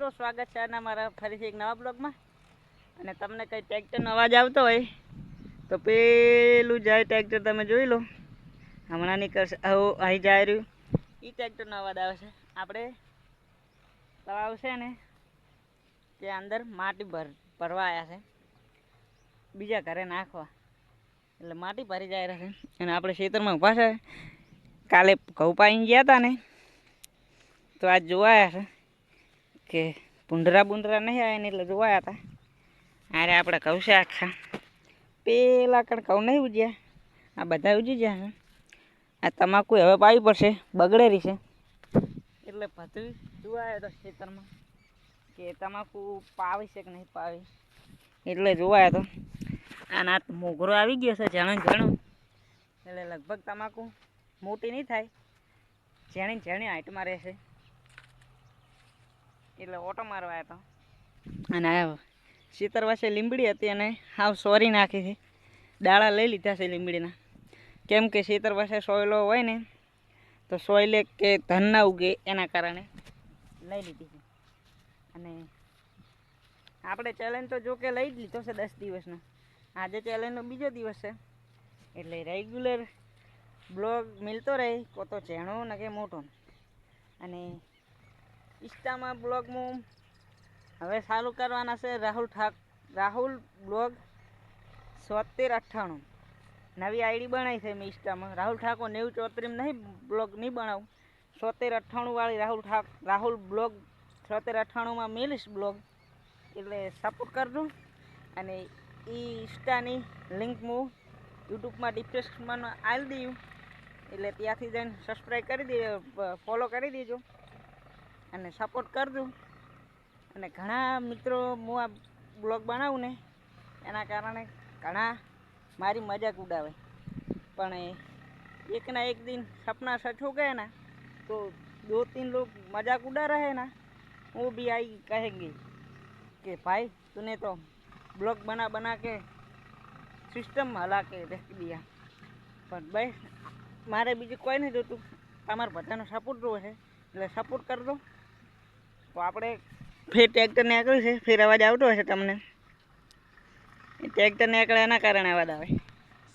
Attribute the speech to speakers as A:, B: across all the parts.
A: મિત્રો, સ્વાગત છે આજના મારા ફરીથી એક નવા બ્લોગમાં. અને તમને કંઈ ટ્રેક્ટરનો અવાજ આવતો હોય તો પેલું જાય ટ્રેક્ટર તમે જોઈ લો. હમણાં નીકળશે, અહીં જાય રહ્યું એ ટ્રેક્ટરનો અવાજ આવે છે. આપણે તળાવ છે ને ત્યાં અંદર માટી ભરવા આવ્યા છે, બીજા ઘરે નાખવા. એટલે માટી ભરી જાય છે અને આપણે ખેતરમાં ઊભા છે. કાલે ઘઉં પાઈને ગયા હતા ને તો આજ જોવાયા છે કે ભૂંડરા નહીં આવ્યા ને એટલે જોવાયા હતા. અરે આપણે ઘઉં છે આખા, પેલા કણ ઘઉં નહીં ઉજ્યા, આ બધા ઉજી ગયા છે. આ તમાકુ હવે પાવી પડશે, બગડેરી છે. એટલે બધું જોવાયો હતો ખેતરમાં કે તમાકુ પાવી છે કે નહીં પાવી, એટલે જોવાયો હતો. અને આ મોગરો આવી ગયો છે ઘણો એટલે લગભગ તમાકુ મોટી નહીં થાય, જેણી હાઈટમાં રહેશે. એટલે ઓટો મારવા આવ્યો હતો. અને આ શીતર પાસે લીંબડી હતી અને હાવ સોરી નાખી છે. દાણા લઈ લીધા છે લીંબડીના, કેમ કે શીતર પાસે સોયલો હોય ને તો સોયલે કે ધન ના ઉગે એના કારણે લઈ લીધી છે. અને આપણે ચેલેન્જ તો જો કે લઈ જ લીધો છે 10 દિવસનો. આજે ચેલેન્જનો બીજો દિવસ છે એટલે રેગ્યુલર બ્લોગ મિલતો રહે, કો તો ઝેણો ને કે મોટો. અને ઇન્સ્ટામાં બ્લોગમાં હવે ચાલુ કરવાના છે રાહુલ બ્લોગ 7398 નવી આઈડી બનાવી છે મેં ઇન્સ્ટામાં. રાહુલ ઠાકોર 9034 નહીં, બ્લોગ નહીં બનાવું. 7398 વાળી રાહુલ બ્લોગ 7398માં મેલીશ બ્લોગ, એટલે સપોર્ટ કરજો. અને એ ઇન્સ્ટાની લિંક હું યુટ્યુબમાં ડિસ્ક્રિપ્શનમાં આપી દઉં, એટલે ત્યાંથી જઈને સબસ્ક્રાઈબ કરી દેજો, ફોલો કરી દેજો અને સપોર્ટ કરજો. અને ઘણા મિત્રો હું આ બ્લોગ બનાવું ને એના કારણે ઘણા મારી મજાક ઉડાવે, પણ એકના એક દિન સપના સચ हो गए ना तो 2-3 लोग मजाक उड़ा रहे ना, वो भी आई कहेंगे कि भाई तूने तो ब्लॉग बना के सिस्टम हला के रख दिया. પણ ભાઈ મારે બીજું કોઈ નહીં જોતું, તમારે બધાનો સપોર્ટ જોવે છે, એટલે સપોર્ટ કરજો. તો આપણે ફેર ટ્રેક્ટર નીકળ્યું છે, ફેર અવાજ આવતો હશે તમને. એ ટ્રેક્ટર નીકળે એના કારણે અવાજ આવે.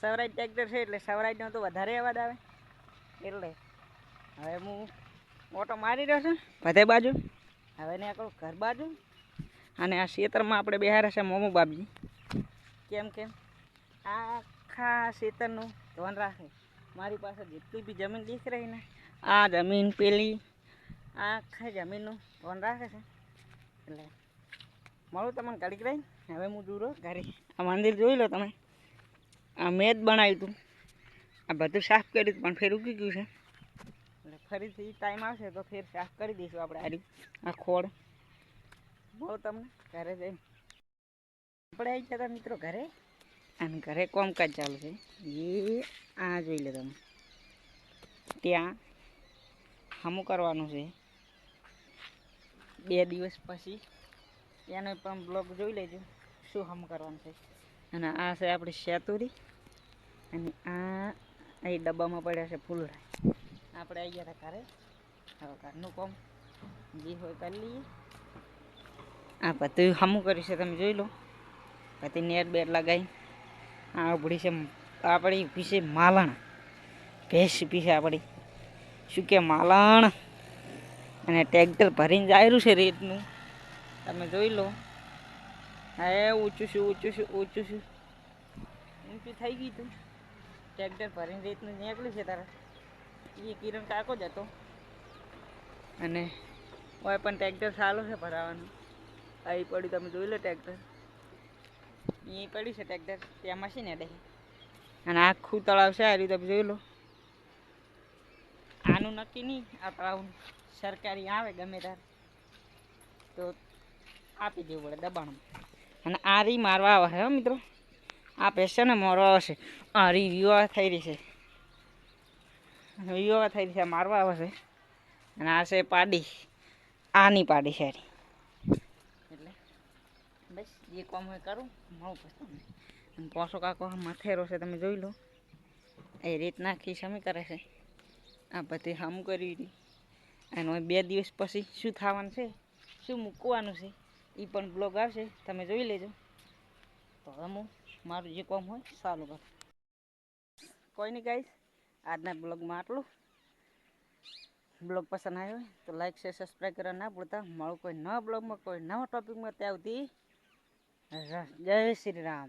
A: સવરાજ ટ્રેક્ટર છે એટલે સવરાજનો તો વધારે અવાજ આવે. એટલે હવે હું ઓટો મારી રહ્યો છું બધે બાજુ. હવે નીકળું ઘર બાજુ. અને આ ખેતરમાં આપણે બેહાર્યા છે મોમો બાપજી, કેમ આખા ખેતરનું ધ્યાન રાખે. મારી પાસે જેટલી બી જમીન દીખ રહી ને, આ જમીન પેલી આખા જમીનનું ધ્યાન રાખે છે. એટલે મળું તમને ઘડીક રહી. હવે હું દૂરો ઘરે. આ મંદિર જોઈ લો તમે, આ મેં જ બનાવ્યું હતું. આ બધું સાફ કર્યું હતું પણ ફેર ઉગી ગયું છે, એટલે ફરીથી ટાઈમ આવશે તો ફેર સાફ કરી દઈશું આપણે આ ખોળ. મળું તમને ઘરે જઈને. આપણે આવી ગયા મિત્રો ઘરે, અને ઘરે કામકાજ ચાલુ છે. એ આ જોઈ લો તમે, ત્યાં હમું કરવાનું છે 2 દિવસ પછી. એનો પણ બ્લોગ જોઈ લેજો શું હમું કરવાનું છે. અને આ છે આપણી શેતુરી, અને આ અહીં ડબ્બામાં પડ્યા છે ફૂલડા. આપણે આવી ગયા હતા ઘરે. હવે ઘરનું કામ જે હોય કરી લઈએ. આ બધું હમું કર્યું છે તમે જોઈ લો. બધી નેટ બેટ લગાવી. આ ઉભળી છે આપણી ઊભી છે માલણ, ભેંસ ઊભી છે આપણી, શું કે માલણ. અને ટ્રેક્ટર ભરીને જાયરું છે રેતનું, તમે જોઈ લો. હા ઊંચું છું ઊંચું થઈ ગયું હતું. ટ્રેક્ટર ભરીને રેતનું નીકળ્યું છે તારે. એ કિરણ કાકો જ હતો. અને હોય પણ ટ્રેક્ટર ચાલુ છે ભરાવાનું. અહીં પડ્યું તમે જોઈ લો ટ્રેક્ટર, અહીં પડ્યું છે ટ્રેક્ટર, ત્યાં મશીન હેડે. અને આખું તળાવ છે આ રીતે તમે જોઈ લો. આનું નક્કી નહીં, આ તળાવનું સરકારી આવે ગમે ત્યારે તો આપી દેવું પડે દબાણમાં. અને આ રી મારવા આવે છે મિત્રો, આ પેશન ને મારવા આવશે. આ રી વિવાહ થઈ રહી છે, મારવા આવે છે. અને આ છે પાડી, આની પાડી છે. એટલે બસ જે કામ હોય કરું મળું પછી. અને પોસો કાકો માથેરો છે તમે જોઈ લો. એ રીત નાખી સમી કરે છે. આ બધી હમ કરી. અને 2 દિવસ પછી શું થવાનું છે શું મૂકવાનું છે એ પણ બ્લોગ આવશે, તમે જોઈ લેજો. તો હવે હું મારું જે કામ હોય ચાલુ કરું. કોઈ નહીં ગાઈસ, આજના બ્લોગમાં આટલું. બ્લોગ પસંદ આવ્યો હોય તો લાઈક શેર સબસ્ક્રાઈબ કરવા ના ભૂલતા. મળું કોઈ નવા બ્લોગમાં કોઈ નવા ટોપિકમાં. ત્યાં સુધી જય શ્રી રામ.